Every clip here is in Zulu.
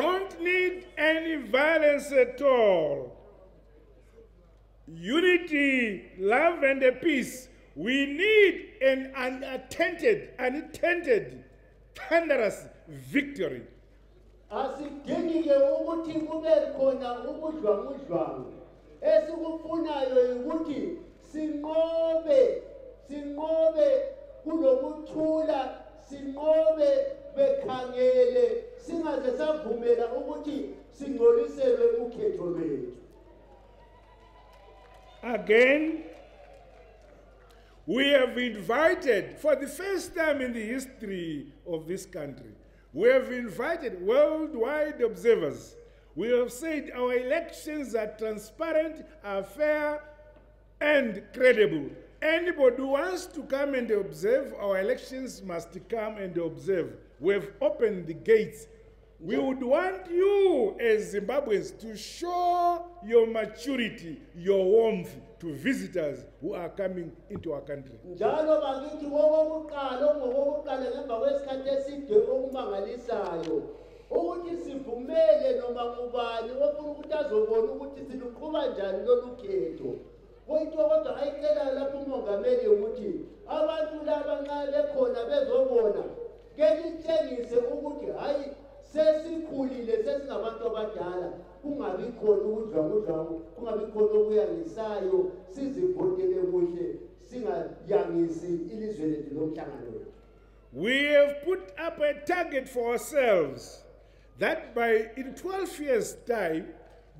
don't need any violence at all. Unity, love, and peace. We need an unattended, thunderous victory. Asidingi ukuthi kube khona ubudlwangudlwangu. Esikufunayo ukuthi sinqobe kulokuthula, sinqobe bekhangele, singaze savumela ukuthi singcoliselwe ukhetho lwethu. Again, we have invited, for the first time in the history of this country, we have invited worldwide observers. We have said our elections are transparent, are fair, and credible. Anybody who wants to come and observe our elections must come and observe. We have opened the gates. We would want you as Zimbabweans to show your maturity, your warmth to visitors who are coming into our country. Njalo bakithi wokuqala ngemva kwesikhathi eside okumangalisayo ukuthi sivumele noma ngubani ofuna ukuthi azobona ukuthi siluqhuba njani lolu khetho. Kuyinto kodwa ayicela lapho umongameli ukuthi abantu laba nxa bekhona bezobona kelitshengise ukuthi hayi sesikhulile sesingabantu abadala kungabi khona ukudlwangudlwangu kungabi khona okuyangisayo sizibhotele kuhle singayangisi ilizwe lethu lomhlangano. We have put up a target for ourselves that in 12 years' time,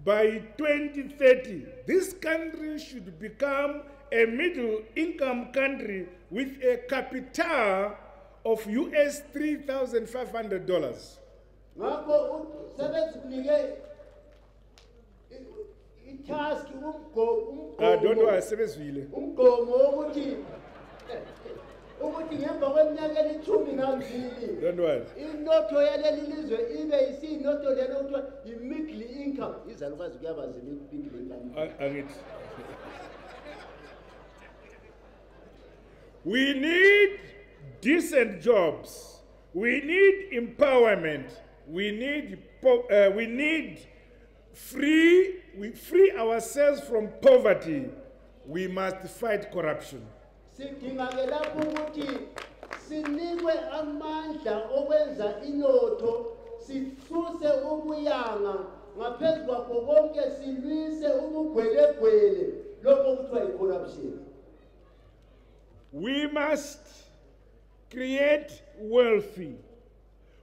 by 2030, this country should become a middle-income country with a capital of US $3,500. Don't worry, don't worry. We need decent jobs. We need empowerment. We free ourselves from poverty. We must fight corruption. Sinikwe amandla okwenza inotho, sisuse ubuyanga, ngaphezu kwakho konke silwise ubugwelegwele lokho kuthiwa i-corruption. We must create wealthy.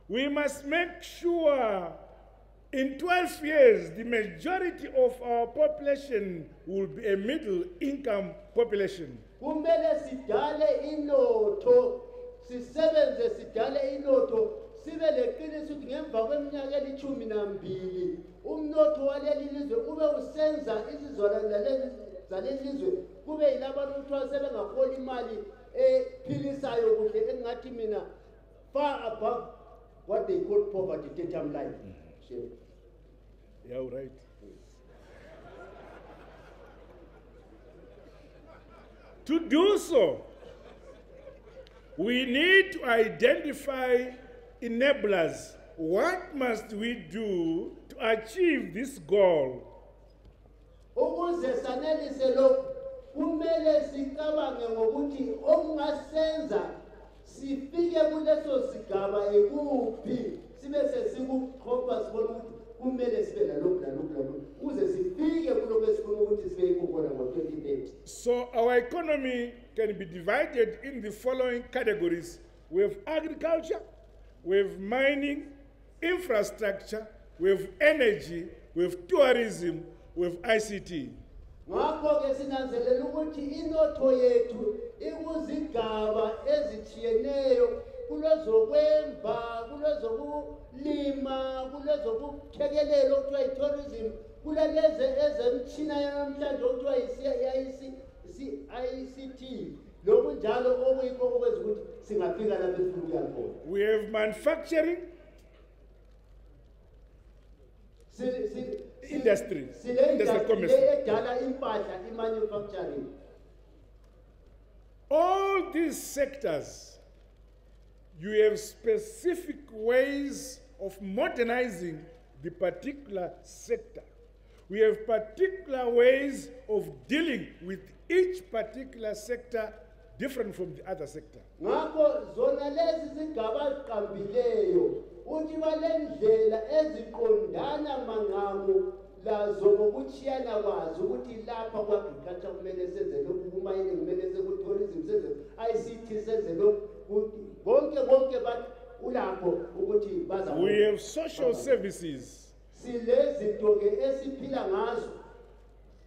We must make sure in 12 years the majority of our population will be a middle-income population. Kumele sidale inotho, sisebenze sidale inotho, sibe leqiniso ukuthi ngemva kweminyaka eli-12 umnotho waleli lizwe ube usenza izizwana zaleli lizwe kube yilabantu kuthiwa sebengahola imali ephilisayo kuhle engathi mina far above what they call poverty term life. Yeah, right. To do so, we need to identify enablers. What must we do to achieve this goal? Ukuze sanelise lokhu kumele sicabange ngokuthi okungasenza sifike kuleso sigaba ekuphi sibe sesikuqhopha sibona ukuthi kumele sibe nalokhu ukuze sifike kuloko esifuna ukuthi sibe ikhona ngo-2030. So our economy can be divided in the following categories. We have agriculture, we have mining, infrastructure, we have energy, we have tourism, we have ICT. Ngakho-ke sinanzelela ukuthi inotho yethu ikuzigaba ezithiyeneyo kulezokwemba, kulezokulima, kulezokuphekelela okuthiwa yi-tourism, kuleleze ezemtshina yanamhlanje okuthiwa yi-ICT. Lokunjalo okuyikho okwenza ukuthi singafika lapho esifuna ukuya khona. We have manufacturing, industry, manufacturing. All these sectors, you have specific ways of modernizing the particular sector. We have particular ways of dealing with each particular sector different from the other sector. Ngakho zona lezi zigaba ziqambileyo uthi balendlela eziqondana mangamu lazo ngokuchiyana kwazo ukuthi lapha kwa-agriculture kumele senze lokhu, kumayini kumele senze, ku-tourism senze, ICT senze lokhu, konke bathi ulapho ukuthi baza. We have social services, Silezinto ke esiphila ngazo,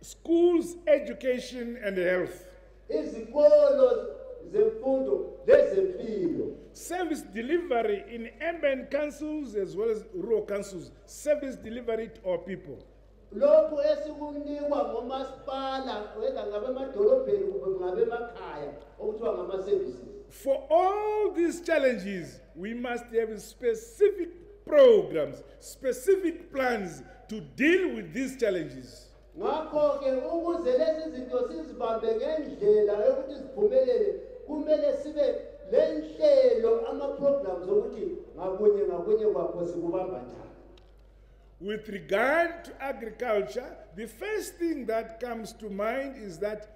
schools, education, and health. izikolo zemfundo lezempilo. Service delivery in urban councils as well as rural councils. Service delivery to our people. Lokho esikunikwa ngomasipala whether ngabe emadolobheni kumbe ngabe emakhaya okuthiwa ngama-services. For all these challenges, we must have specific programs, specific plans to deal with these challenges. Ngakho ke ukuze lezi zinto sizibambe ngendlela yokuthi ziphumelele kumele sibe lenhlelo ama-programs okuthi ngakunye kwakho sikubamba njani. With regard to agriculture, the first thing that comes to mind is that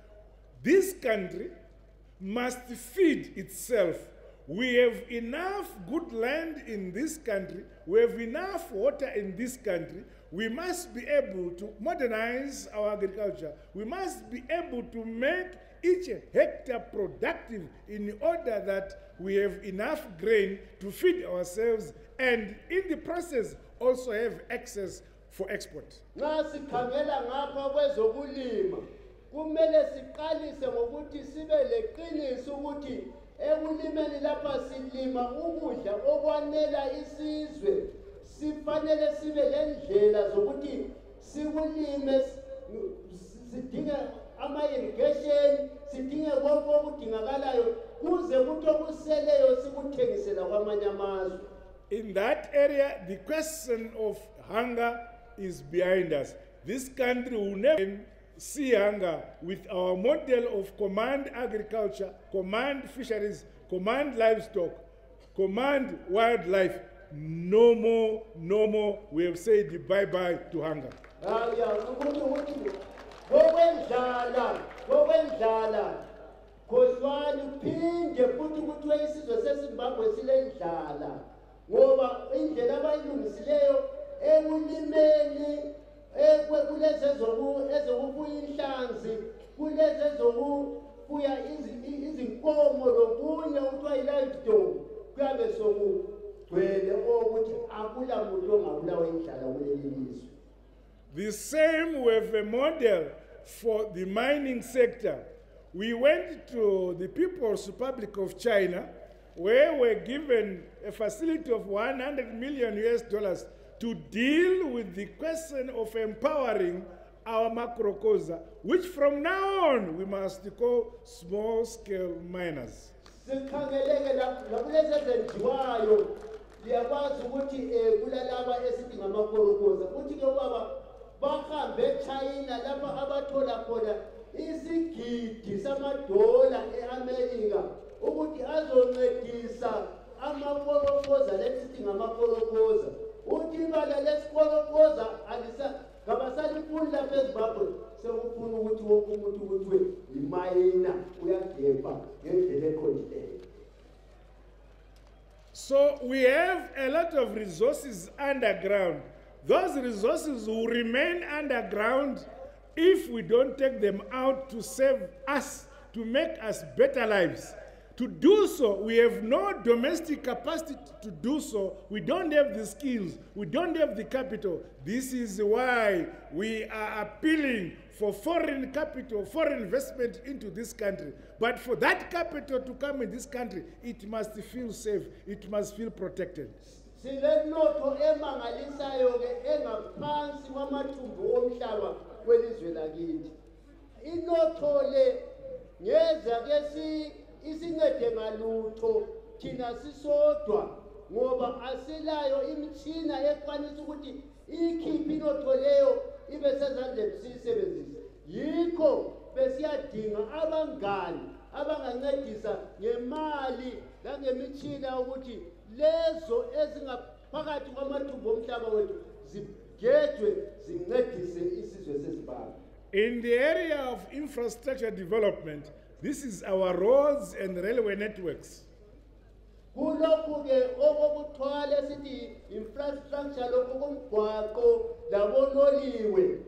this country must feed itself. We have enough good land in this country. We have enough water in this country. We must be able to modernize our agriculture. We must be able to make each hectare productive in order that we have enough grain to feed ourselves and in the process also have access for export. Nxa sikhangela ngapha kwezokulima kumele siqalise ngokuthi sibe leqiniso ukuthi ekulimeni lapha silima ukudla okwanela isizwe. Sifanele sibe lendlela zokuthi sikulime, sidinga ama-irrigation, sidinge konke okudingakalayo kuze kuthi okuseleyo sikuthengisela kwamanye amazwe. In that area, the question of hunger is behind us. This country will never see hunger with our model of command agriculture, command fisheries, command livestock, command wildlife. No more. We have said bye-bye to hunger. Ngokwendlala khoswani phinde futhi kuthiwe isizwe sezimbabwe silendlala ngoba indlela abayilungisileyo ekulimeni kulezezokufuya inhlanzi, kulezezokufuya izinkomo lokunye okuthiwa yi-livestock kuyabe sokugcwele okuthi akula muntu ongabulawa indlala kuleli lizwe. The same we have a model for the mining sector. We went to the People's Republic of China, where we're given a facility of $100 million to deal with the question of empowering our macrocosa, which from now on we must call small-scale miners. Liyakwazi ukuthi kulalaba esithi ngamakorokoza uthi ke baba bahambe eChina lapha abathola khona isigidi samadola eAmerica ukuthi azoncedisa amakorokoza lesithi ngamakorokoza uthi ibala lesikorokoza ngabasalikhulu lapha eZimbabwe sekufuna ukuthi wonke umuntu kuthiwe yimayina uyagebha ngendlela eqondileyo. So we have a lot of resources underground. Those resources will remain underground if we don't take them out to save us, to make us better lives. To do so, we have no domestic capacity to do so. We don't have the skills. We don't have the capital. This is why we are appealing for foreign capital, foreign investment into this country. But for that capital to come in this country, it must feel safe. It must feel protected. Silenotho emangalisayo ke engaphansi kwamathumbu omhlaba welizwe lakithi. Inotho le ngeza ke isincede ngalutho thina sisodwa ngoba asilayo imitshina ekwanisa ukuthi ikhiphe inotho leyo ibe sezandleni siyisebenzise. Yikho besiyadinga abangani abangancedisa ngemali langemitshina ukuthi lezo ezingaphakathi kwamathumbu omhlaba wethu zigejwe zincedise isizwe sesibala. In the area of infrastructure development, this is our roads and railway networks. Kulokhu ke okokuthwala sithi infrastructure lokhu komgwaqo labonoliwe.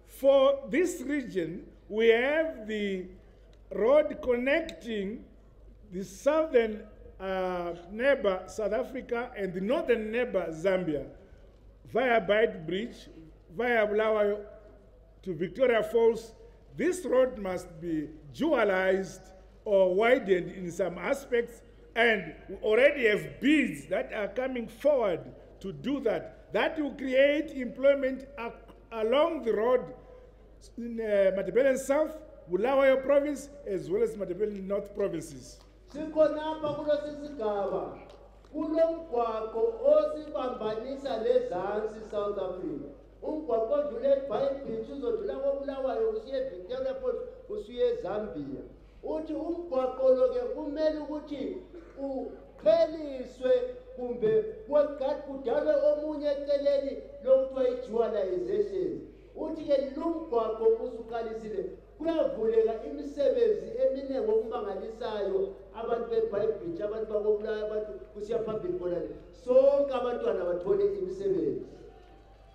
For this region, we have the road connecting the southern neighbor South Africa and the northern neighbor Zambia via Bight Bridge, via Bulawayo to Victoria Falls. This road must be dualized or widened in some aspects, and we already have bids that are coming forward to do that. That will create employment along the road in Matabele South, Bulawayo Province, as well as Matabele North provinces. Sikhonapha kulosisigaba kulomgwaqo osibambanisa lezansi South Africa. Umgwaqo odlule eBight Beach uzodlula koBulawayo usiye Victoria Falls usiye Zambia. Uthi umgwaqo lo ke kumele ukuthi upheliswe kumbe kudalwe omunye eceleni lokuthiwa i-dualization. Uthi ke lumgwaqo usuqalisile kuyavuleka imisebenzi eminingi okumangalisayo abantu beBight Beach, abantu bakobulawayo, abantu kusiya phambili khona sonke abantwana bathole imisebenzi.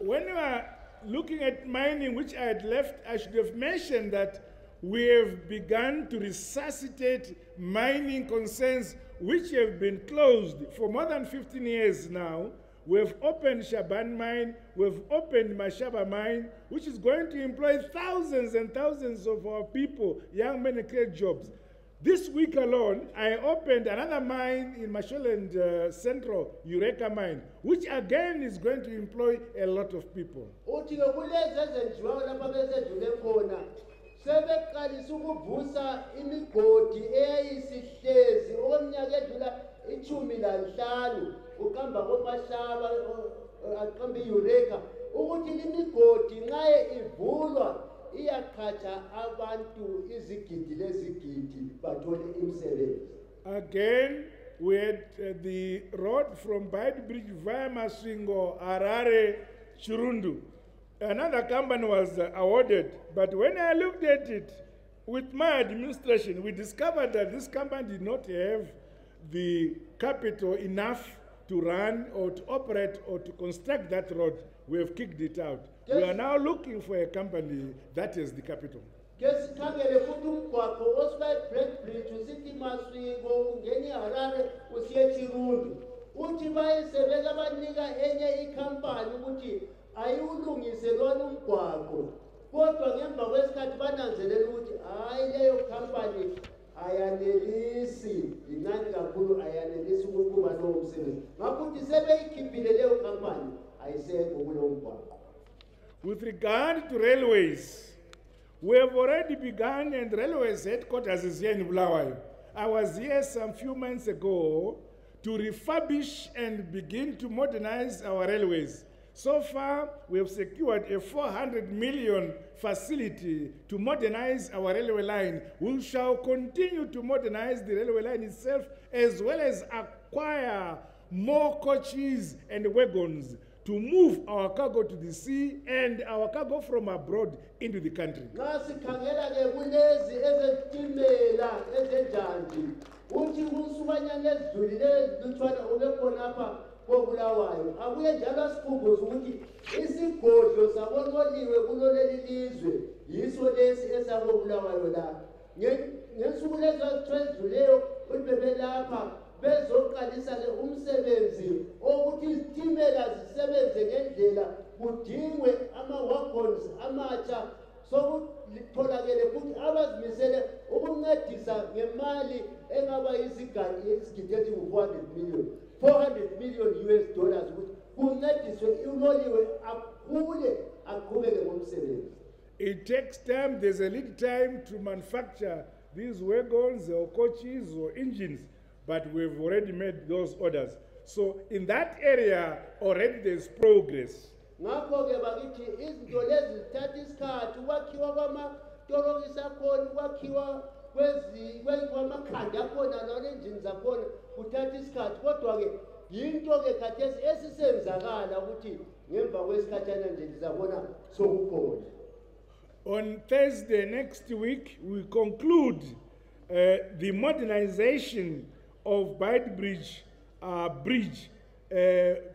When we are looking at mining, which I had left, I should have mentioned that we have begun to resuscitate mining concerns which have been closed for more than 15 years now. We have opened Shaban Mine, we have opened Mashaba Mine, which is going to employ thousands and thousands of our people, young men, and create jobs. This week alone, I opened another mine in Masholand Central, Eureka Mine, which again is going to employ a lot of people. Sebeqalisa ukuvusa imigodi eyayisihlezi okomnyaka edlula 15 ukamba komashaba aqamba iEureka ukuthi limigodi nxa ivulwa iyaqhatsha abantu izigidi lezigidi bathole imisebenzi. Again, we had the road from Bight Bridge via Masvingo, Harare, Chirundu. Another company was awarded, but when I looked at it with my administration, we discovered that this company did not have the capital enough to run or to operate or to construct that road. We have kicked it out. Yes. We are now looking for a company that has the capital. Ngesikhangele futhi umgwaqo osuka eBight Bridge usithi Masvingo ngeni Harare usiye Chirundu. Uthi bayisebeka banika enye ikhampani ukuthi ayiwulungise lona umgwaqo. Kodwa ngemva kwesikhathi bananzelela ukuthi hayi leyo company ayanelisi, incane kakhulu ayanelisi ukuqhuba lowo msebenzi. Ngakho uthi sebeyikhiphile leyo company ayisekho kulowo mgwaqo. With regard to railways, we have already begun, and railways headquarters is here in Bulawayo. I was here some few months ago to refurbish and begin to modernize our railways. So far, we have secured a 400 million facility to modernize our railway line. We shall continue to modernize the railway line itself, as well as acquire more coaches and wagons to move our cargo to the sea and our cargo from abroad into the country. koBulawayo abuye njalo asikhumbuze ukuthi isigodlo sabonoliwe kuloleli lizwe yiso lesi esakoBulawayo la ngensuku lezo ezidluleyo ulibebelapha bezoqalisa ke umsebenzi ukuthi izitimela zisebenze ngendlela kudingwe ama-wagons amatsha sokutholakele futhi abazimisele ukuncedisa ngemali engaba izigidi ezingu-400 million. 400 million US dollars kuncediswe uloliwe akhule aqhubeke ngomsebenzi. It takes time, there's a lead time to manufacture these wagons or coaches or engines, but we've already made those orders. So in that area already there's progress. Ngakho ke bakithi izinto lezi zithatha isikhathi ukwakhiwa kwamatorokisi akhona ukwakhiwa kwamakhanda akhona none-engine zakhona kuthatha isikhathi kodwa ke yinto ke khathesi esisenzakala ukuthi ngemva kwesikhathana nje ndizabona sokukhona. On Thursday next week, we conclude the modernization of Beitbridge Bridge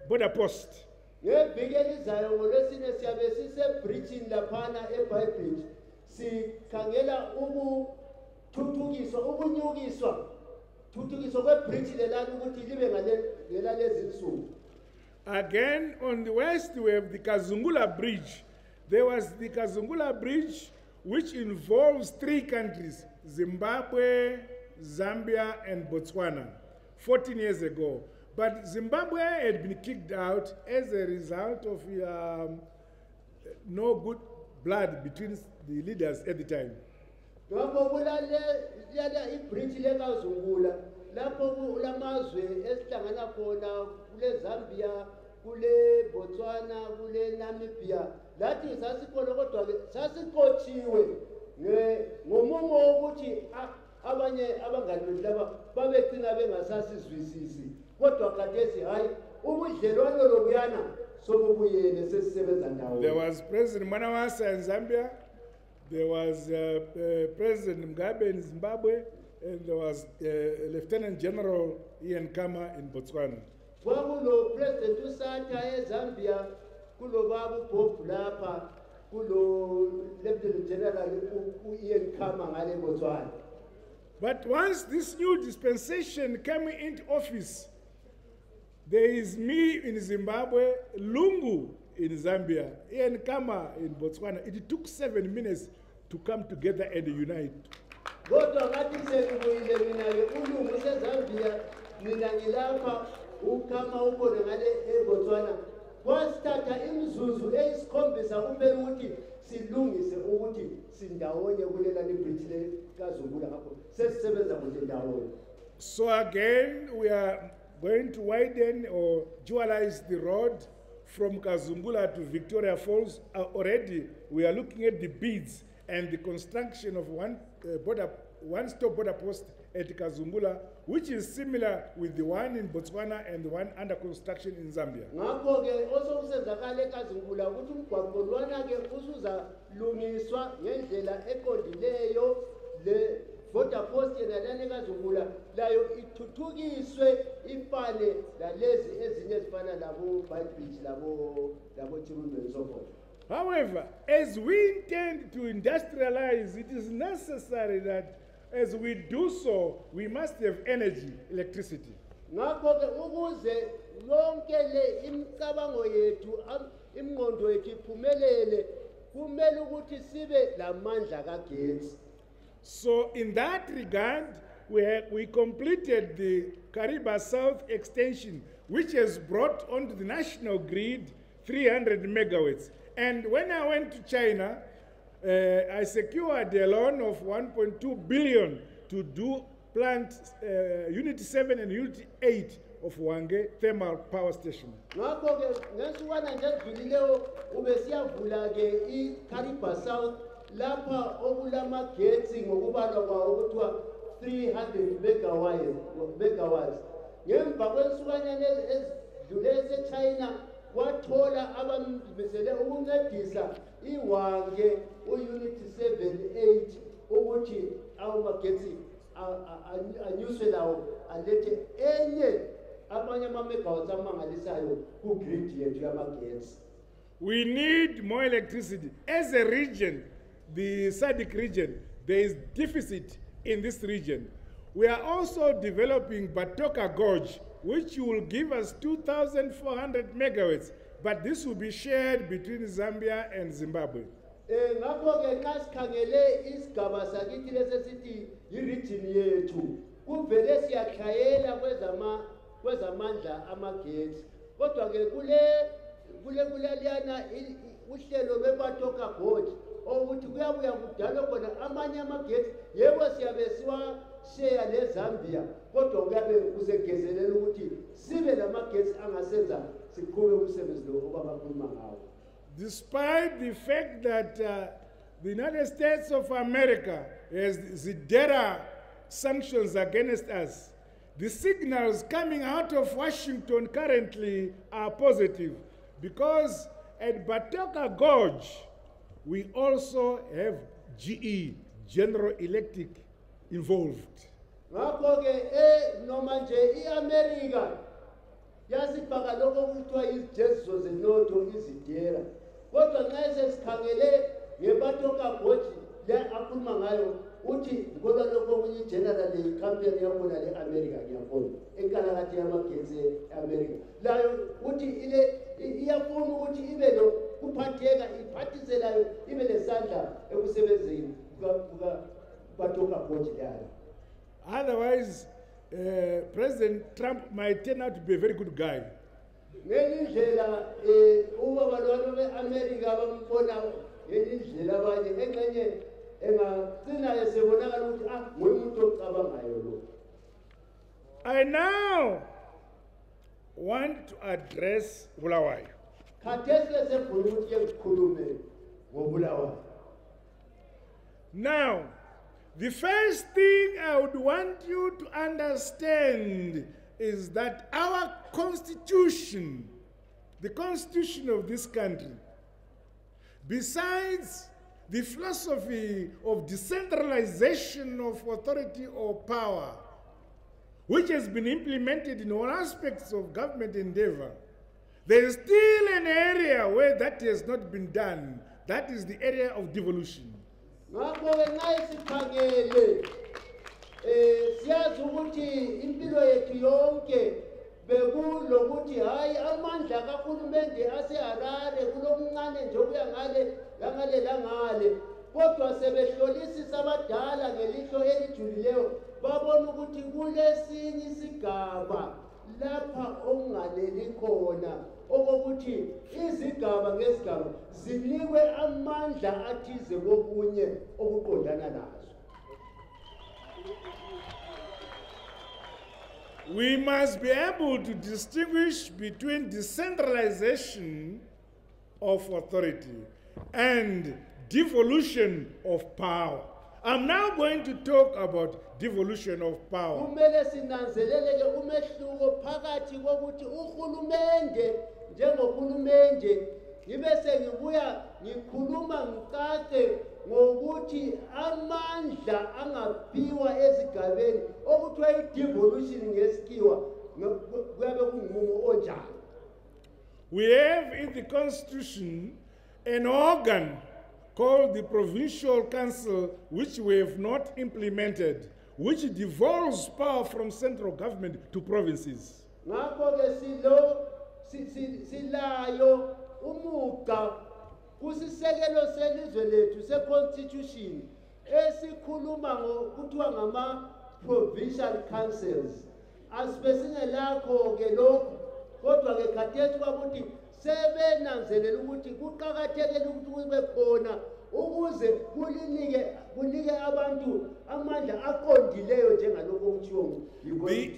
border post. Ngeviki elizayo ngolwesine siyabe sisebridgini laphana eBeitbridge sikhangela ukunyukiswa kwebridge lelana ukuthi libe ngelalezi nsuku. Again, on the west, we have the Kazungula Bridge. There was the Kazungula Bridge, which involves 3 countries, Zimbabwe, Zambia, and Botswana, 14 years ago. But Zimbabwe had been kicked out as a result of no good blood between the leaders at the time. Lapho kulamazwe esihlangana khona kule Zambia, kule Botswana, kule Namibia, lathi sasikhona kodwa ke sasiqotshiwe ngomumo wokuthi abanye abangani laba babegcina bengasasizwisisi kodwa khathesi hayi ubudlelwano lobuyana sobubuyele sesisebenza ndawo. There was President Mwanawasa in Zambia, there was President Mugabe in Zimbabwe, and there was Lieutenant General Ian Kama in Botswana. Kwakulo President uSatha eZambia, kulo babu Bob lapha, kulo Lieutenant General Ian Kama ngale Botswana. But once this new dispensation came into office, there is me in Zimbabwe, Lungu in Zambia, Ian Kama in Botswana. It took 7 minutes to come together and unite. Kodwa ngathi sekubuyile mina ke uLungu seZambia mina ngilapha uKama ukhona ngale eBotswana kwasithatha imizuzu eyisikhombisa kuphela ukuthi silungise ukuthi sindawonye kulela libridge leKazungula ngakho sesisebenza kuhle ndawonye. So again we are going to widen or dualize the road from Kazungula to Victoria Falls. Already we are looking at the bids and the construction of one-stop border post at Kazungula, which is similar with the one in Botswana and the one under construction in Zambia. Ngakho ke osokuzenzakala eKazungula ukuthi umgwaqo lwana ke usuza lungiswa ngendlela eqondileyo le border post yenalana eKazungula layo ithuthukiswe ifane lalezi ezinye ezifana labo Beitbridge labo Chirundu and so forth. However, as we intend to industrialize, it is necessary that as we do so, we must have energy, electricity. Ngakho ke ukuze lonke le imicabango yethu imngondo yethu iphumelele kumele ukuthi sibe lamandla kagetsi. So in that regard, we completed the Kariba South extension, which has brought onto the national grid 300 megawatts. And when I went to China, I secured a loan of 1.2 billion to do plant Unit 7 and Unit 8 of Wange Thermal Power Station. Ngakho ke ngesukana nje edlulileyo ube siyavula ke iKariba South lapha okulamagetsi ngokubalwa kwawo kuthiwa 300 megawatts. Ngemva kwensukanyana ezidlule eseChina wathola abamisele ukuncedisa iWange uUnit 7-8 ukuthi awumagetsi anyuswe lawo alethe enye amanye amamegawatts amangalisayo ku-grid yethu yamagetsi. We need more electricity. As a region, the SADC region, there is deficit in this region. We are also developing Batoka Gorge, which will give us 2,400 megawatts, but this will be shared between Zambia and Zimbabwe. Ngakho ke xa sikhangele isigaba sakithi lesesithi i-region yethu kuvele siyahlayela kwezamandla amagetsi kodwa ke kuleliyana uhlelo lweBatoka Gorge ukuthi kuyabuya kudalwe khona amanye amagetsi yebo siyabe siwasheya leZambia kodwa kuyabe kusegezelela ukuthi sibe lamagetsi angasenza siqhube umsebenzi lo obabakhuluma ngawo. Despite the fact that the United States of America has ZDERA sanctions against us, the signals coming out of Washington currently are positive. because at Batoka Gorge, we also have GE, General Electric, involved. ngakho-ke noma nje i-amerika yasifaka lokho okuthiwa izijeziso zenotho izidera kodwa nxa sesikhangele ngebatoka goji le akhuluma ngayo uthi ngoba lokho okunye i-general campaign yakhona le-amerika ngiyabona enkalakathe yamagetsi e-amerika layo uthi iyafuna ukuthi ibe kuphatheka iphathise layo ibe nesandla ekusebenzeni kukabatoka goji leyo. Otherwise, President Trump might turn out to be a very good guy. ngendlela ubaba lwana be-amerika bambona ngendlela abanye engxenye engagcina esebonakala ukuthi ngumuntu ocabangayo lo. I now want to address Bulawayo. khathesi esefuna ukuthi ngikhulume ngobulawayo. Now, the first thing I would want you to understand is that our constitution, the constitution of this country, besides the philosophy of decentralization of authority or power, which has been implemented in all aspects of government endeavor, there is still an area where that has not been done. That is the area of devolution. ngakho-ke nxa sikhangele siyazi ukuthi impilo yethu yonke bekulokuthi hhayi amandla kahulumende aseharare kulomncane nje okuya ngale langale kodwa sebehlolisisa abadala ngelihlo elijulileyo babona ukuthi kulesinye isigaba lapha okunganeli khona okokuthi izigaba ngezigaba zinikwe amandla athize kokunye okuqondana nazo. We must be able to distinguish between decentralization of authority and devolution of power. I'm now going to talk about devolution of power. kumele sinanzeleleke umehluko phakathi kokuthi uhulumende njengohulumende ngibe sengibuya ngikhuluma ngicade ngokuthi amandla angaphiwa ezigabeni okuthiwa i-devolution ngesikhiwa kuyabe kungumo onjani. We have in the Constitution an organ called the Provincial Council, which we have not implemented, which devolves power from central government to provinces. ngakho-ke silayo umuga kusisekelo selizwe lethu se-constitution esikhuluma kuthiwa ngama-provincial councils. asibe singelakho-ke lokhu kodwa-ke khathesi kwakuthi sebenanzelela ukuthi kuqakathekile ukuthi kube khona ukuze kunike abantu amandla aqondileyo njengalokho okuthiwo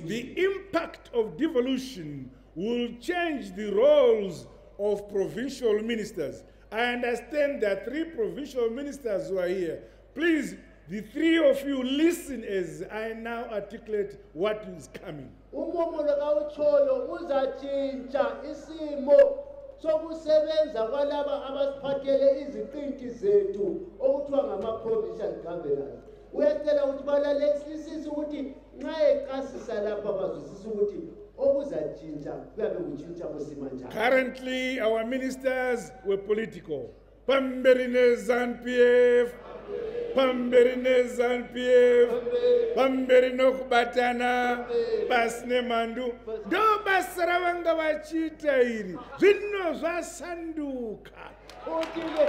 The impact of devolution will change the roles of provincial ministers. I understand there are 3 provincial ministers who are here. Please, the 3 of you listen as I now articulate what is coming. umumo lokawutshoyo uzatshintsha isimo sokusebenza kwalaba abasiphathele iziqinti zethu okuthiwa ngama-provincial governors. uyacela ukuthi balalelisise ukuthi nxa eqasisa lapha bazwisise ukuthi okuzatshintsha kuyabe kutshintsha kusima njani. Currently, our ministers were political. Pamberine Zanu-PF, Pamberine Zanu-PF, Pamberine Kubatana, Basne Mandu. Do basara wanga wachita iri. Zino zvasanduka. Uthi-ke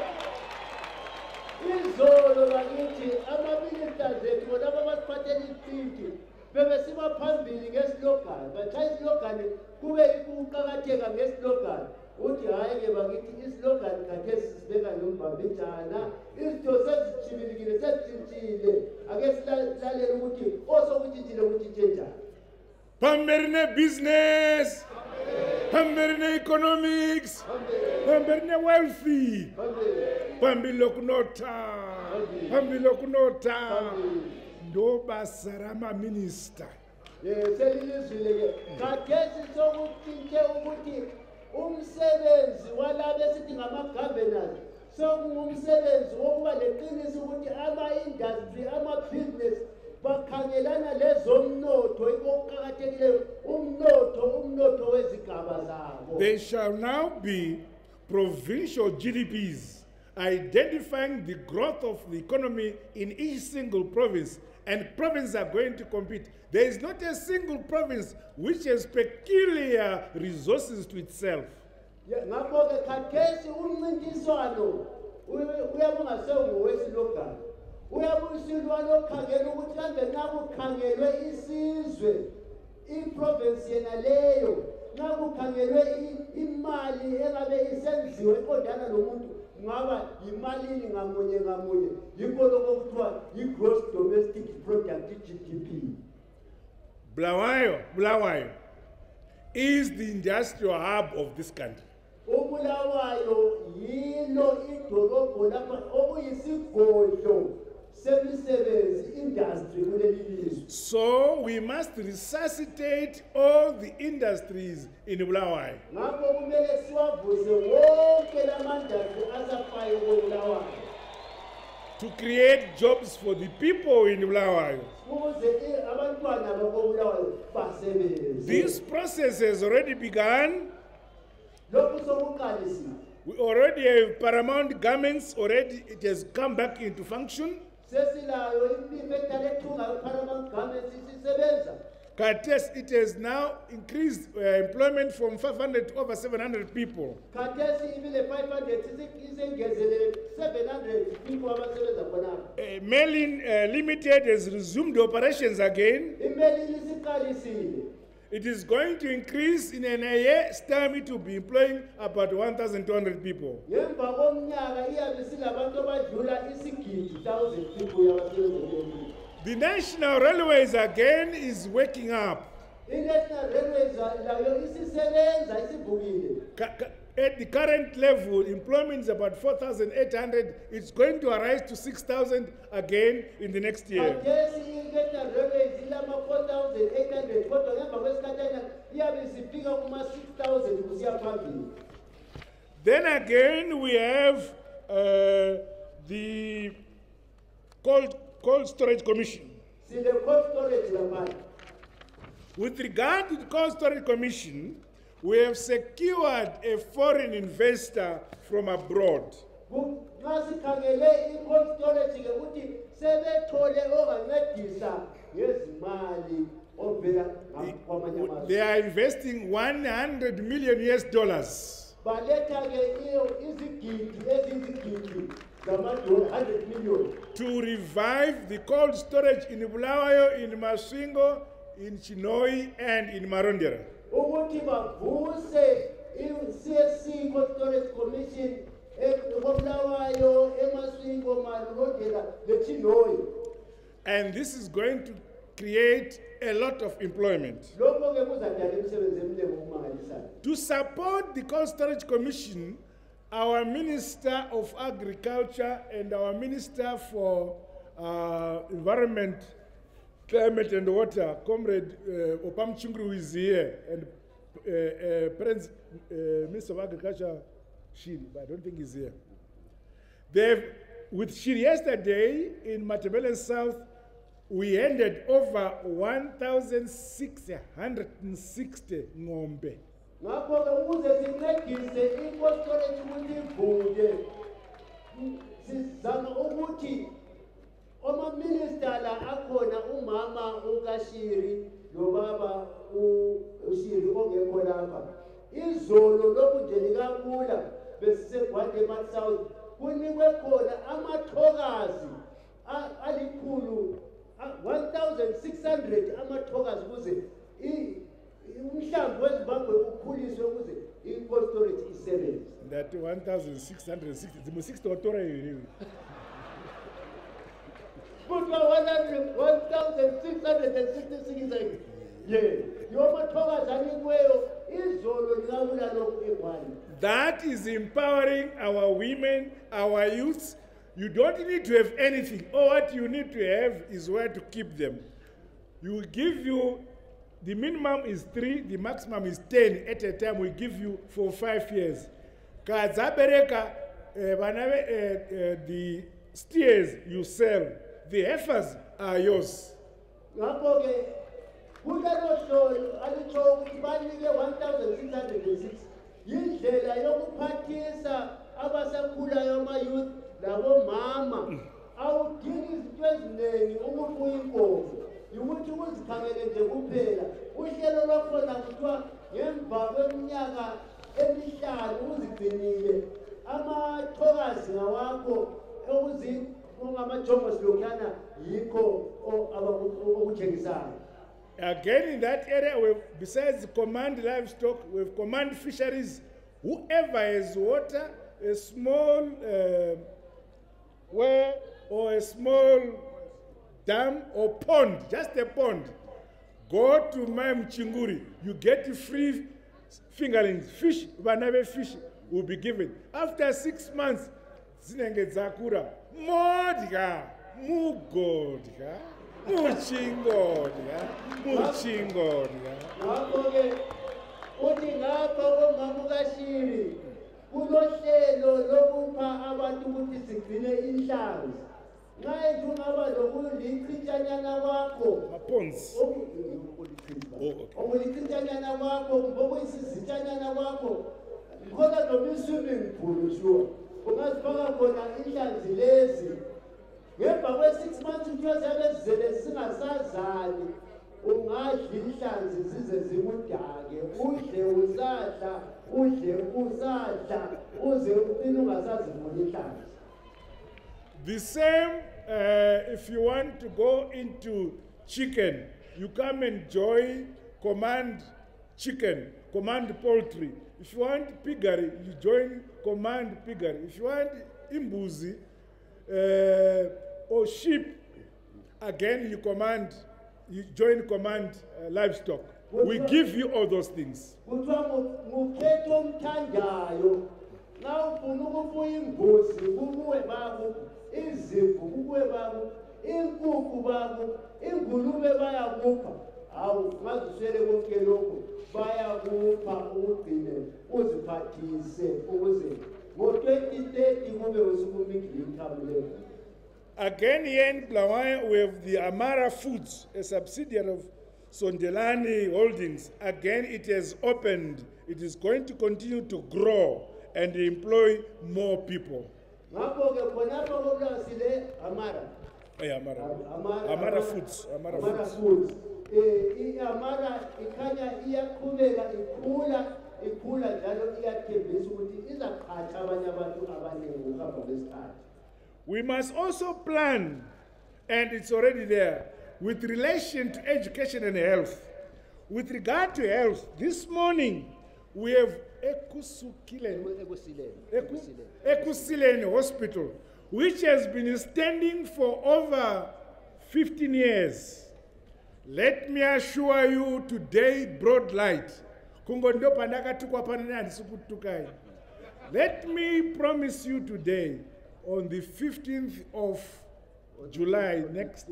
izolo bakithi ama-ministers ethu bona abasiphathela iziqinti bebesibaphambili ngesilogani batshaya isilogani kube kuqakatheka ngesilogani uthi hhayi-ke bakithi isilogani khathesi sibeka nombambijana izinto sezijibilikile sezitshintshile ake silalele ukuthi osokutshintshile kutshintshe njani. Pamberine business, Pamberine economics, Pamberine wealthy, Pambilo kunota, Pambilo kunota. Do basarama minister. selilizwile-ke khathesi sokutshintshe ukuthi umsebenzi walabe sithi ngama-governors sekungumsebenzi wokuba leqiniso ukuthi ama-industry ama-business bakhangelana lezomnotho ikokuqakathekileyo umnotho wezigaba zabo. There shall now be provincial GDPs identifying the growth of the economy in each single province, and provinces are going to compete. There is not a single province which has peculiar resources to itself. Ngakho-ke khathesi umncintiswano uyabe ungasengowesilogali, uyabe usilwana okhangela ukuthi kambe nakukhangelwe isizwe iprovince yena leyo nakukhangelwe imali engabe isendliwe eqondana nomuntu ngaba yimalini ngamunye ngamunye yikho lokho kuthiwa i-gross domestic product GDP. Bulawayo is the industrial hub of this country. Bulawayo yilo idolobho lapha okuyisigodlo semisebenzi industry kuleli lizwe. So we must resuscitate all the industries in Bulawayo. Ngakho kumele siwavuze wonke lamandastri asafayo koBulawayo, to create jobs for the people in Bulawayo. ukuze abantwana bakoBulawayo basebenze. This process has already begun. Lokhu sokuqalisile. We already have paramount garments, already it has come back into function. Sesilayo imifetha lethunga Paramount Garments isisebenza. Kates, it has now increased employment from 500 to over 700 people. Khathesi ibile 500 isengezele 700 people abasebenza khona. Melin Limited has resumed operations again. Imeli lisiqalisile. It is going to increase in a year's time. It will be employing about 1,200 people. Ngemva komnyaka iyabe silabantu abadlula isigidi 1000 people abasebenza. The National Railways again is waking up. I-National Railways layo isisebenza isivukile. At the current level, employment is about 4,800. It's going to rise to 6,000 again in the next year. Khathesi i-National Railways ilama 4,800 kodwa ngemva kwesikhathana iyabe isifika kuma 6,000 kusiya phambili. Then again, we have the Cold Storage Commission. Sile cold storage lapha. With regard to the Cold Storage Commission, we have secured a foreign investor from abroad. Ngasikhangele i-cold storage ke ukuthi sebethole ongancedisa ngezimali ovela kwamanye amazwe. They are investing $100 million US. Baletha ke izigidi ezizigidi zama-$100 million. To revive the cold storage in Bulawayo, in Masvingo, in Chinoi, and in Marondera. Ukuthi bavuse i-CSC Cold Storage Commission eBulawayo, eMasvingo, Marondera, leChinoi. And this is going to create a lot of employment. Lokho ke kuzadala imisebenzi eminingi okumangalisayo. To support the Cold Storage Commission, our Minister of Agriculture and our Minister for Environment, Climate and Water, Comrade Opam Chungru is here, and Minister of Agriculture, Shiri, but I don't think he's here. They've, with Shiri yesterday in Matabele South, we handed over 1,660 ngombe. Ngakho ke ukuze sincedise i-cold storage ukuthi ivuke, sizama ukuthi oma-minister la akhona umama ukaShiri nobaba uShiri ongekho lapha. Izolo lokhu nje likabula besisegwadema South kunikwe khona amathokazi alikhulu 1,600 amathokazi ukuze umhlambi weZimbabwe ukhuliswe ukuze i-cold storage isebenze. That 1,660, the 60 otora yini? Put 1,666. Yeah. Yomathokazi anikweyo izolo likabula lokhu ekwani. That is empowering our women, our youths. You don't need to have anything. All what you need to have is where to keep them. We give you the minimum is 3, the maximum is 10 at a time. We give you for 5 years. Kazabereka, the steers you sell, the heifers are yours. Yindlela yokuphathisa abasakhulayo ama-youth labomama awudingi izinto eziningi ukufuya inkomo ukuthi uzikhangele nje kuphela. Uhlelo lwakhona kuthiwa ngemva kweminyaka emihlanu uzigcinile amathokazi ngawakho ongamajongosi lokhuyana yikho abakuthengisayo. Again, in that area, besides command livestock, we have command fisheries. Whoever has water, a small well or a small dam or pond, just a pond, go to my Mchinguri. You get free fingerlings. Fish, whenever fish will be given. After 6 months, zinenge zakura, modga, mugodga. Muchingodya. Ngakho-ke uthi ngapha komamukashiri kunohlelo lokupha abantu ukuthi sigcine inhlanzi. Nxa ethi ungaba lokulichitshanyana kwakho Maponzi. okulichitshanyana kwakho ngokuyisizitshanyana kwakho khona noma i-swimming pool sure ungazifaka khona inhlanzi lezi. Ngemva kwe-6 months kuthiwa ziyabe zizele zingasazali ungadla inhlanzi zize zikudake udle usadla udle usadla uze ucine ungasazibona inhlanzi. The same if you want to go into chicken, you come and join command chicken, command poultry. If you want piggery, you join command piggery. If you want imbuzi or sheep, again you join command livestock. We give you all those things. Again, here in Bulawayo, we have the Amara Foods, a subsidiary of Sondelani Holdings. Again, it has opened. It is going to continue to grow and employ more people. Amara Foods. Amara Foods. Amara ikhanya iyaqhubeka ikhula njalo iyathembisa ukuthi izaqhatsha abanye abantu abaningi ngokuhamba kwesikhathi. We must also plan, and it's already there, with relation to education and health. With regard to health, this morning we have Ekusileni Hospital, which has been standing for over 15 years. Let me assure you today, broad light. Let me promise you today, on the 15th of July next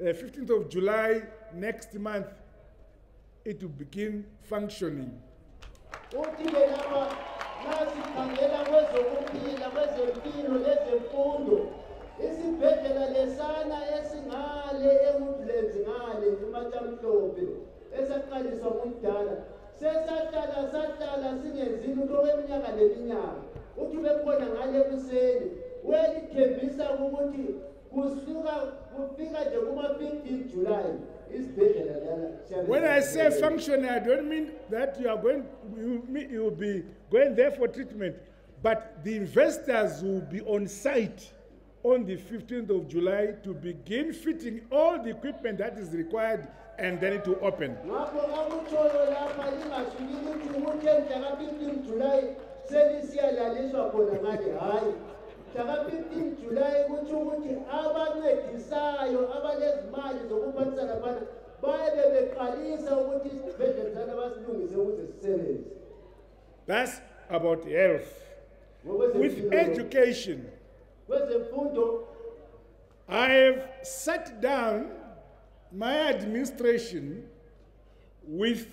15th of July next month, it will begin functioning. Isibhedlela lesana esingale eMutlens ngale eMatamhlophe esaqaliswa ngumdala sesahlala singenzini ukweminyaka leminyaka uthi bekhona ngale kuseni welithembisa ukuthi kufika nje kuma-15 July isibhedlela lana. When I say function, I don't mean that you will be going there for treatment, but the investors will be on site on the 15th of July to begin fitting all the equipment that is required, and then it will open. That's about health. With education, I have sat down my administration, with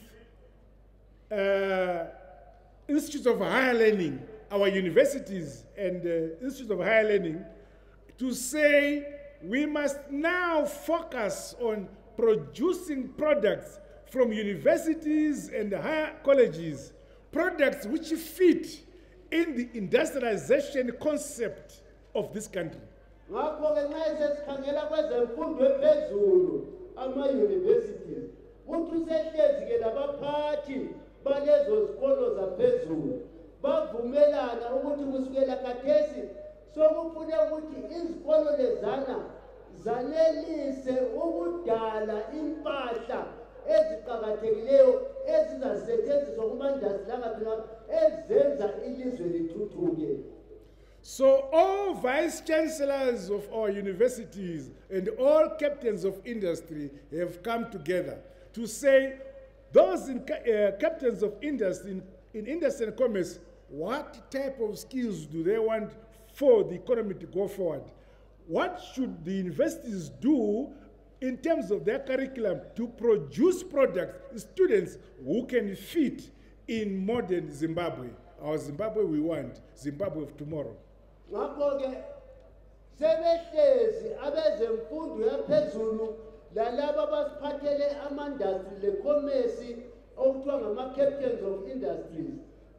institutes of higher learning, our universities and institutes of higher learning, to say we must now focus on producing products from universities and higher colleges, products which fit in the industrialization concept of this country. Ngakho-ke nxa sesikhangela kwezemfundo ephezulu ama-universities uthi usehlezi-ke labaphathi balezo zikolo zaphezulu bavumelana ukuthi kusukela khathesi sokufune ukuthi izikolo lezana zanelise ukudala impahla eziqakathekileyo ezizasetshenziswa kumandasi langaphela ezenza ilizwe lithuthuke. So all vice chancellors of our universities and all captains of industry have come together to say, those captains of industry in industry and commerce, what type of skills do they want for the economy to go forward? What should the universities do in terms of their curriculum to produce products, students who can fit in modern Zimbabwe? Our Zimbabwe we want, Zimbabwe of tomorrow. Ngakho-ke sebehlezi abezemfundo yaphezulu lalabo abasiphathele amandastri lecommerce okuthiwa ngama-captains of industries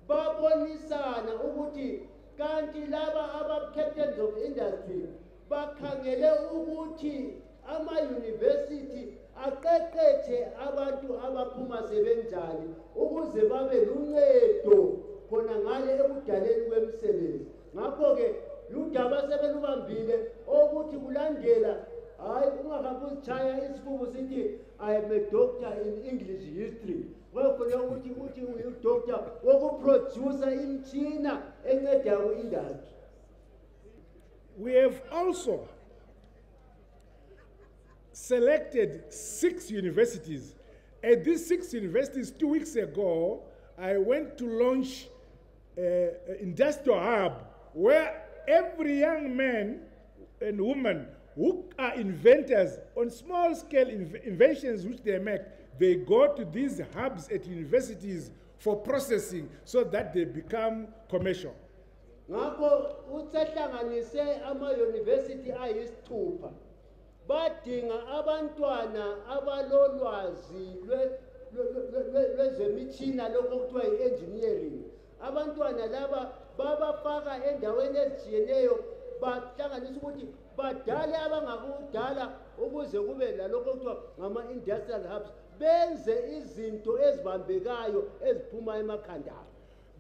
babonisana ukuthi kanti laba aba-captains of industry bakhangele ukuthi ama-university aqeqetshe abantu abaphuma sebenjani ukuze babe luncedo khona ngale ekudaleni kwemisebenzi. Ngakho-ke ludaba sebelubambile ukuthi kulandela hayi ungahambi uzitshaya isifubu sithi I am a doctor in English history. Kwakufanele ukuthi uyi-doctor wokuproducer imtshina enceda ku-industry. We have also selected 6 universities. At these 6 universities, 2 weeks ago, I went to launch an industrial hub where every young man and woman who are inventors on small-scale inventions which they make, they go to these hubs at universities for processing so that they become commercial. Ngakho utsehlanganise ama-university ayisithupha badinga abantwana abalolwazi lwezemitshina lokho kuthiwa yi-engineering. Abantwana laba babafaka endaweni ezitshiyeneyo bahlanganisa ukuthi badale abangakudala ukuze kube lalokho kuthiwa ngama-industrial hubs benze izinto ezibambekayo eziphuma emakhanda.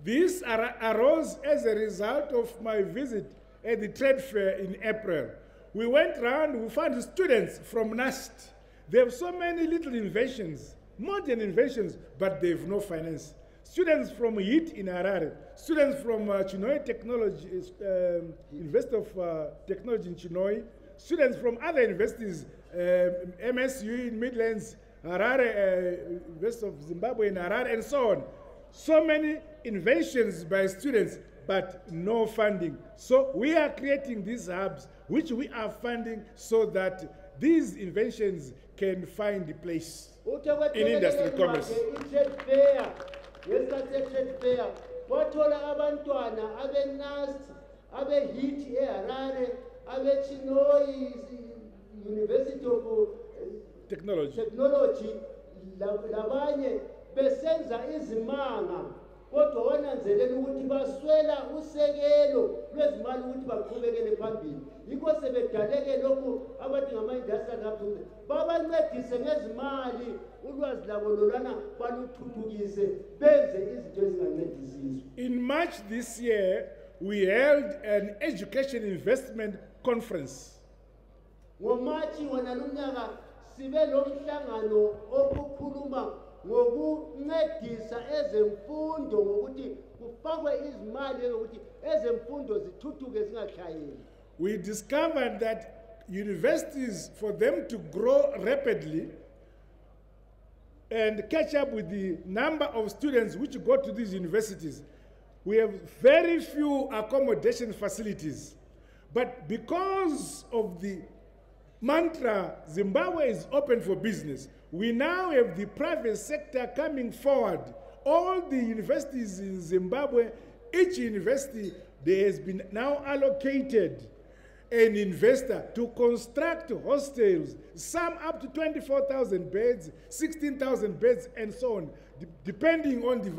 This arose as a result of my visit at the trade fair in April. We went around, we found students from NAST. They have so many little inventions, modern inventions, but they have no finance. Students from HIT in Harare, students from Chinhoyi Technology, University of Technology in Chinhoyi, students from other universities, MSU in Midlands, Harare, University of Zimbabwe in Harare, and so on. So many inventions by students, but no funding. So we are creating these hubs, which we are funding so that these inventions can find a place in industry commerce. Trade fair, wathola abantwana abe-NAST, abe-HIT eHarare, abe-Chinhoyi University of Technology, labanye besenza izimanga kodwa wananzelela ukuthi baswela usekelo lwezimali ukuthi baqhubekele phambili. Yikho sebedaleke lokhu abathi ngama-industrial hubs babancedise ngezimali ulwazi labo lolana baluthuthukise benze izinto ezingancedisizwe. In March this year, we held an education investment conference. Ngomachi wona lomnyaka sibe lomhlangano okukhuluma ngokuncedisa ezemfundo ngokuthi kufakwe izimali ukuthi ezemfundo zithuthuke zingahlayeli. We discovered that universities, for them to grow rapidly and catch up with the number of students which go to these universities, we have very few accommodation facilities. But because of the mantra, Zimbabwe is open for business. We now have the private sector coming forward. All the universities in Zimbabwe, each university, there has been now allocated an investor to construct hostels, some up to 24,000 beds, 16,000 beds, and so on, depending on the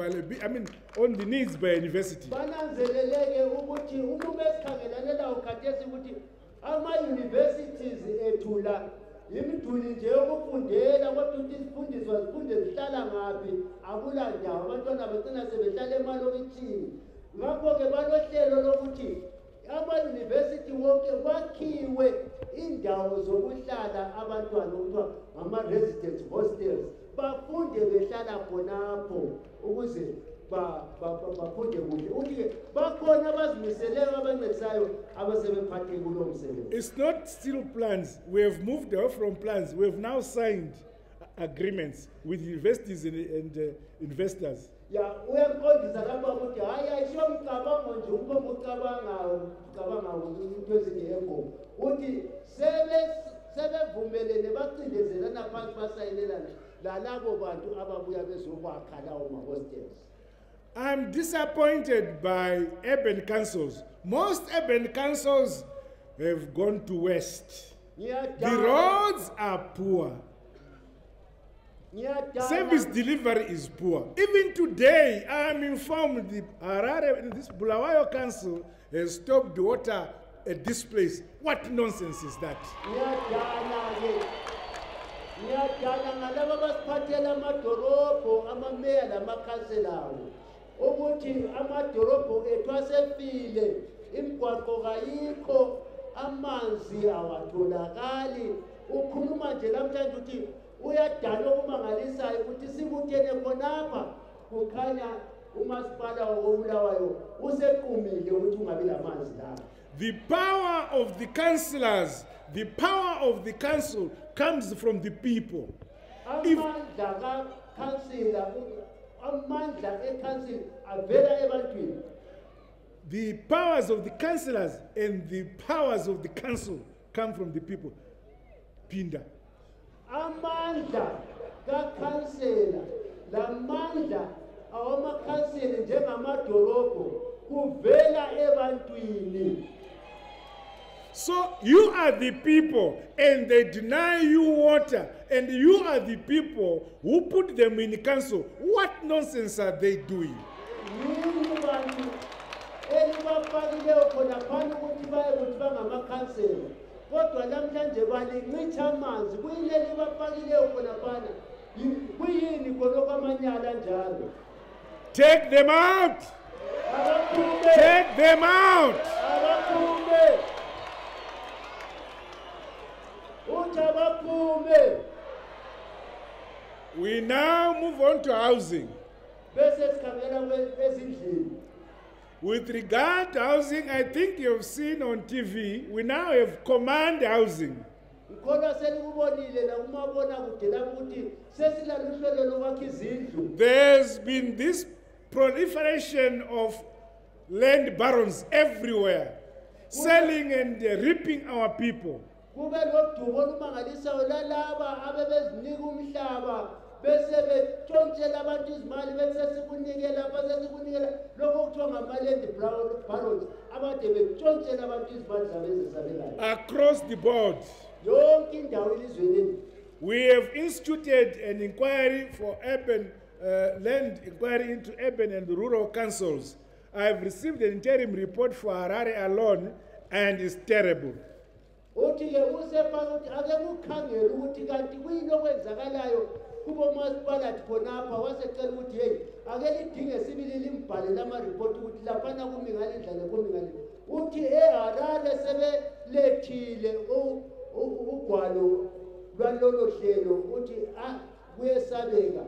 on the needs by university. Universities etula imiduli nje yokufundela kodwa ukuthi isifundiswa sifunde zihlala ngaphi akula ndawo abantwana bagcina sebehlala emalokitshini. Ngakho ke balohlelo lokuthi ama-university wonke kwakhiwe indawo zokuhlala abantwana okuthiwa ngama-resident hostels bafunde behlala khonapho ukuze bafunde kuhle. Ukuthi-ke bakhona abazimiseleyo abancedisayo abasebephathe kulo msebenzi. It's not still plans. We have moved away from plans. We have now signed agreements with universities and investors. Ya uyaqondisa lapha ukuthi hayi ayisho umcabango nje umpombo ucabanga into ezingekho uthi sebevumelene bacindezelana phansi basayinelana lalabo bantu ababuya bezokwakha lawo ma-hostels. I'm disappointed by urban councils. Most urban councils have gone to west. The roads are poor. Service delivery is poor. Even today, I am informed the Harare, this Bulawayo Council has stopped water at this place. What nonsense is that? Ukuthi amadorobho ethu asefile imigwaqo kayikho amanzi awatholakali ukhuluma nje namhlanje uthi uyadala okumangalisayo ukuthi sibuthene khonapha kukhanya umasipala wobulawayo usequmile ukuthi ungabi lamanzi la. The power of the councillors, the power of the council comes from the people. Amandla ka-councillor amandla e-council avela ebantwini. The powers of the councillors and the powers of the council come from the people. Pinda. Amandla ka-councillor lamandla awama-council njengamadolobho kuvela ebantwini. So you are the people and they deny you water, and you are the people who put them in the council. What nonsense are they doing? Kodwa namhlanje balinqicha amanzi kuyileli bafakileyo khonaphana kuyini konokwamanyala njalo. Take them out. Take them out. We now move on to housing. With regard to housing, I think you've seen on TV, we now have command housing. There's been this proliferation of land barons everywhere, selling and reaping our people. Across the board, we have instituted an inquiry for urban land inquiry into urban and rural councils. I have received an interim report for Harare alone, and it's terrible. Kubo masipala khonapha wasecela ukuthi hey ake lidinge sibili limbhale lama report ukuthi laphana kumi ngalendlela kumi ngale uthi eHarare sebelethile ugwalo lwalolo hlelo uthi kuyesabeka.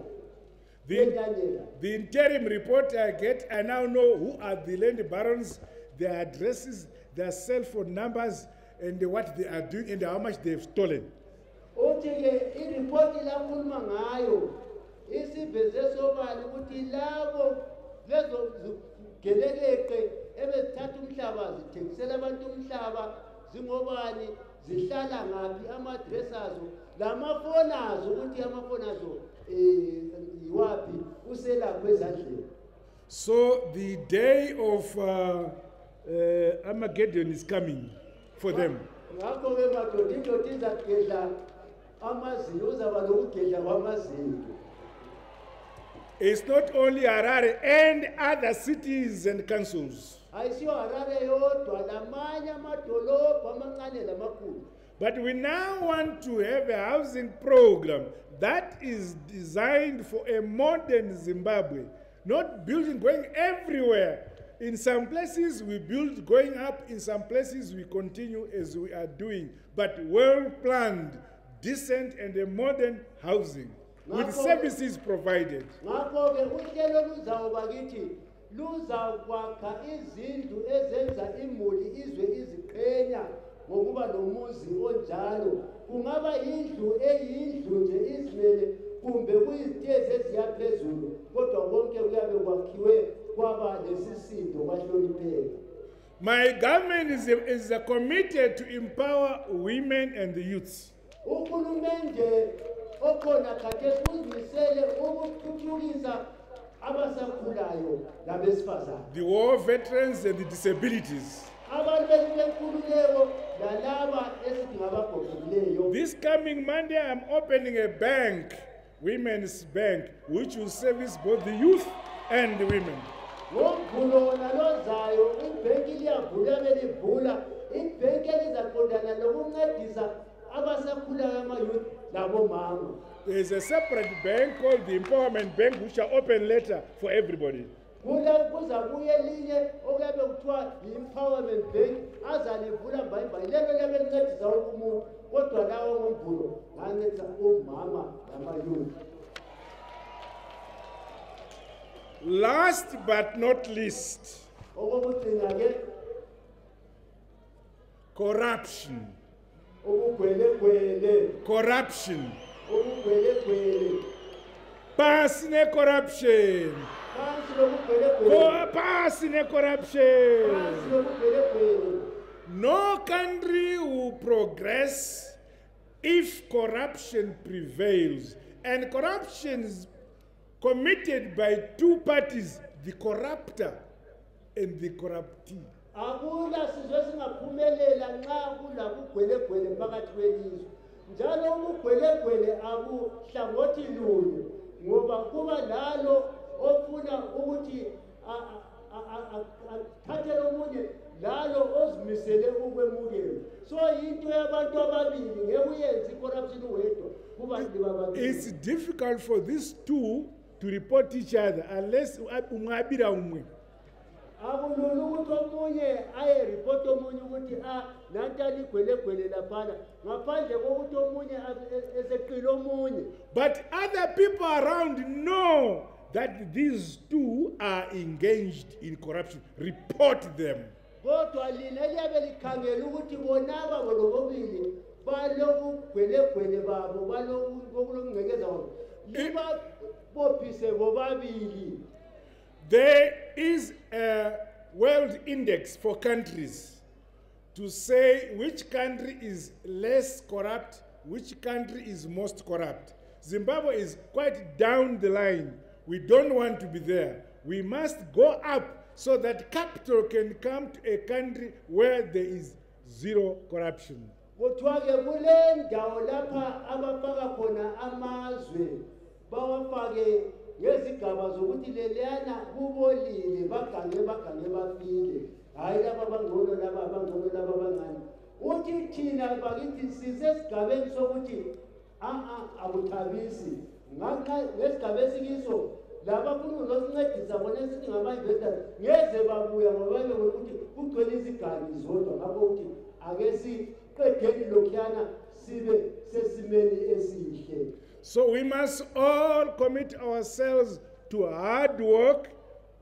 The interim report I get, I now know who are the land barons, their addresses, their cell phone numbers, and what they are doing and how much they've stolen. Uthi-ke iripoti lakhuluma ngayo isiveze sobala ukuthi labo lezo zigelekeqe ebezithatha umhlaba zithengisela abantu umhlaba zingobani zihlala ngaphi ama-address azo lamafoni azo ukuthi amafoni azo yiwaphi uselapho ezandleni. So the day of Armageddon is coming for them. Ngakho-ke madoda indoda izagedla amazinyo uzaba nokugedla kwamazinyo. It's not only Harare and other cities and councils. Ayisiyo Harare yodwa lamanye amadolobha amancane lamakhulu. But we now want to have a housing program that is designed for a modern Zimbabwe, not building going everywhere. In some places we build going up, in some places we continue as we are doing, but well-planned, decent and a modern housing with services provided. Ngakho-ke uhlelo luzawuba kithi luzakwakha izindlu ezenza imuli izwe iziqhenya ngokuba nomuzi onjalo. Kungaba indlu eyindlu nje izimele kumbe kuyizitezi eziyaphezulu kodwa konke kuyabe kwakhiwe kwaba lesisindo kwahlonipheka. My government is committed to empower women and the youths. Uhulumende okhona khathesi uzimisele ukuthuthukisa abasakhulayo labesifazane. The war veterans and the disabilities. Abantu bekululeko lalaba esithi ngabagogekileyo. This coming Monday I'm opening a bank, women's bank, which will service both the youth and the women. Ngomvulo nalozayo ibhenki liyavula belivula ibhenki elizaqondana nokuncedisa abasakhulayo ama-youth labomama. There is a separate bank called the Empowerment Bank, which shall open later for everybody. Kuza kuye elinye okuyabe kuthiwa yi-Empowerment Bank azalivula mbayimbayi lelo liyabe lincedisa wonke umuntu kodwa lawo ngomvulo ngancedisa omama lama-youth. Last but not least, corruption. Corruption. Pass ne corruption. Pass ne corruption. No country will progress if corruption prevails. And corruption is committed by two parties, the corruptor and the corruptee. Akula sizwe singaphumelela nxa kulabugwelegwele phakathi kwelizwe. Njalo ubugwelegwele abuhlangothi lunye ngoba kuba lalo ofuna ukuthi athathe omunye lalo ozimisele ukwemukela. So into yabantu ababili ngeke uyenze icorruption wedwa kubantu bababili. It's difficult for these two to report each other unless umabira umwe. Akulula ukuthi omunye aye report omunye ukuthi nantali igwelegwele laphana ngaphandle kokuthi omunye eseqile omunye. But other people around know that these two are engaged in corruption. Report them. Kodwa lina liyabe likhangela ukuthi bonaba bolobobili balobugwelegwele babo balobungcekeza babo liba bophise bobabili. There is a world index for countries to say which country is less corrupt, which country is most corrupt. Zimbabwe is quite down the line. We don't want to be there. We must go up so that capital can come to a country where there is zero corruption. Kuthiwa-ke kule ndawo lapha abafaka khona amazwe bawafake ngezigaba zokuthi leliyana kubolile bagange bafile hayi laba bangcono laba bancane. Uthi thina bakithi sisesigabeni sokuthi akuthabisi ngesigaba esikiso laba funa uzosincedisa bona esithi ngama-investors ngeze babuya ngoba bekuthi kugcwele izigali zodwa ngakho ukuthi ake siqedeni lokhuyana sibe sesimeni esihle. So we must all commit ourselves to hard work,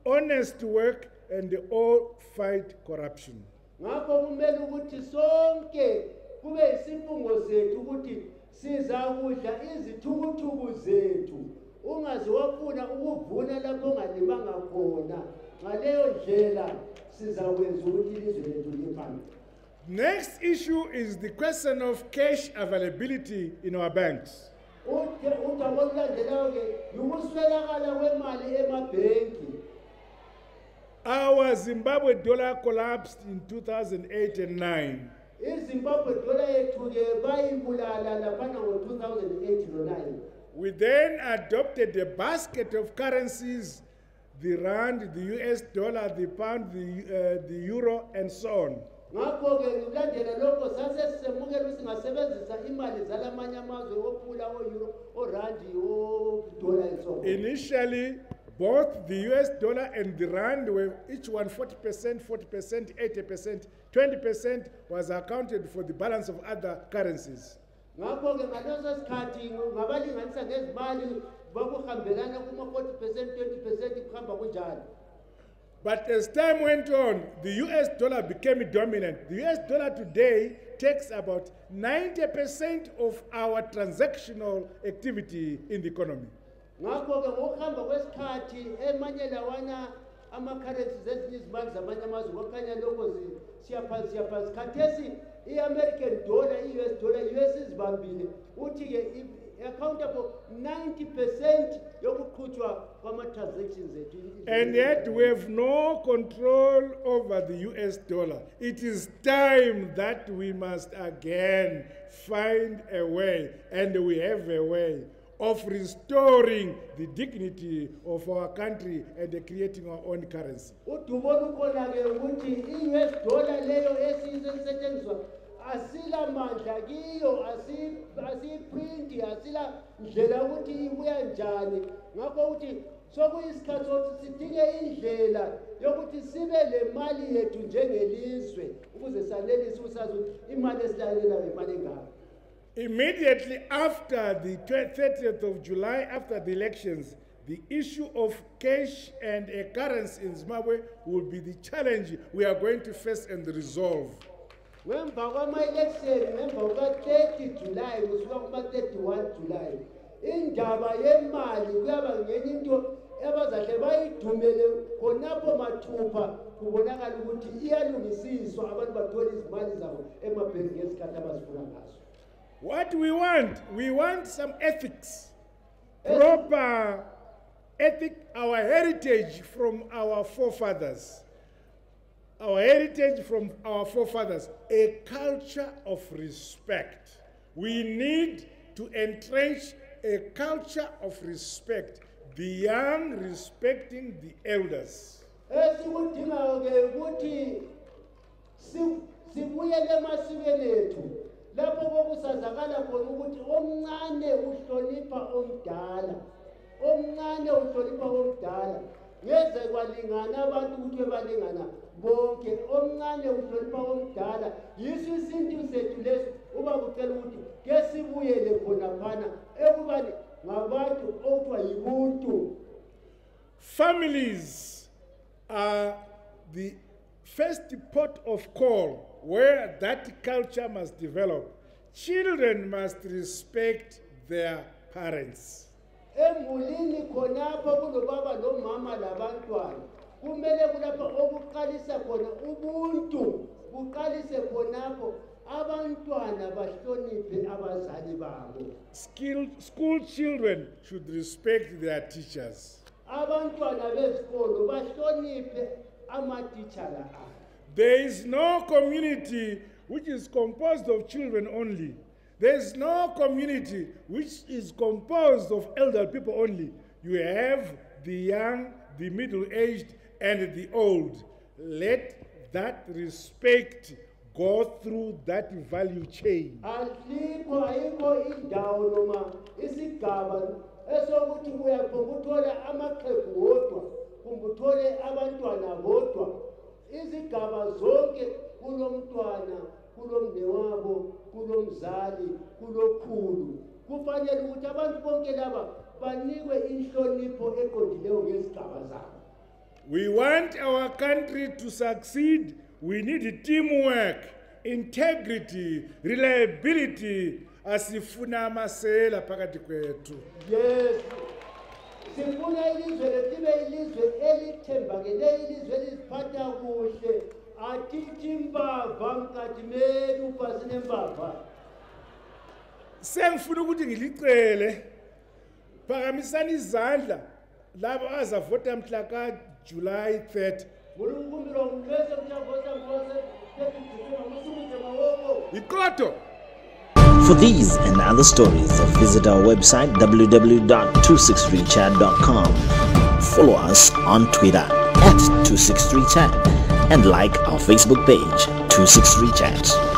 honest work, and all fight corruption. Ngakho kumele ukuthi sonke kube isifungo sethu ukuthi sizakudla izithukuthuku zethu. Ungaze wafuna ukuvuna lapho ongalimanga khona. Ngaleyo ndlela sizakwenza ukuthi ilizwe lethu liphambili. Next issue is the question of cash availability in our banks. Our Zimbabwe dollar collapsed in 2008 and 9. We then adopted a basket of currencies, the rand, the US dollar, the pound, the euro, and so on. Initially, both the US dollar and the rand were each one 40%, 40%, 80%, 20% was accounted for the balance of other currencies. But as time went on, the US dollar became dominant. The US dollar today takes about 90% of our transactional activity in the economy. American dollar, US dollar, US is bambile. Accountable 90% transactions. And yet we have no control over the US dollar. It is time that we must again find a way, and we have a way of restoring the dignity of our country and creating our own currency. Asila mandla kiyo asiprinti asila ndlela ukuthi ibuya njani ngakho ukuthi sokuyisikhathi sokuthi sidinge indlela yokuthi sibe le mali yethu njengelizwe ukuze sanelise usazi ukuthi imali esilalela imali engaka. Immediately after the 30th of July, after the elections, the issue of cash and a currency in Zimbabwe will be the challenge we are going to face and resolve. Ngemva kwama-election ngemva kuka-30 July kusuka kuma-31 July indaba yemali kuyaba ngenye into abazahle bayidumele khonapho mathupha kubonakala ukuthi iyalungisiswa abantu bathola izimali zabo emabhenki ngesikhathi abazifuna ngaso. What we want some ethics, proper ethic, our heritage from our forefathers. Our heritage from our forefathers, a culture of respect. We need to entrench a culture of respect, the young respecting the elders. Ngeze kwalingana abantu ukuthi balingana bonke omncane uhlonipha omdala yiso isintu sethu lesi uba kucela ukuthi ke sibuyele khona phana ekubani ngabantu okuthiwa yibuntu. Families are the first port of call where that culture must develop. Children must respect their parents. Emulini khonapho kunobaba nomama labantwana kumele kulapha okuqalisa khona ubuntu buqalise khonapho abantwana bahloniphe abazali babo. School children should respect their teachers. Abantwana bezikolo bahloniphe amatitshala abo. There is no community which is composed of children only. There is no community which is composed of elder people only. You have the young, the middle-aged, and the old. Let that respect go through that value chain. Kulomnewabo kulomzali kulokhulu kufanele ukuthi abantu bonke laba banikwe inhlonipho eqondileyo ngesigaba zabo. We want our country to succeed. We need teamwork, integrity, reliability. Asifuna amasela phakathi kwethu. Yes. Sifuna ilizwe libe ilizwe elithembakeleyo, ilizwe eliziphatha kuhle. atithi mbava mkatimeli upasine mbava. Sengifuna ukuthi ngilicele phakamisani izandla labo azavota mhla ka July 30. Mulungumbira umlwese mthavota ngose tekitisina musumite mawoko. Iqotho. For these and other stories, visit our website www.263chat.com. Follow us on Twitter @263chat and like our Facebook page 263chat.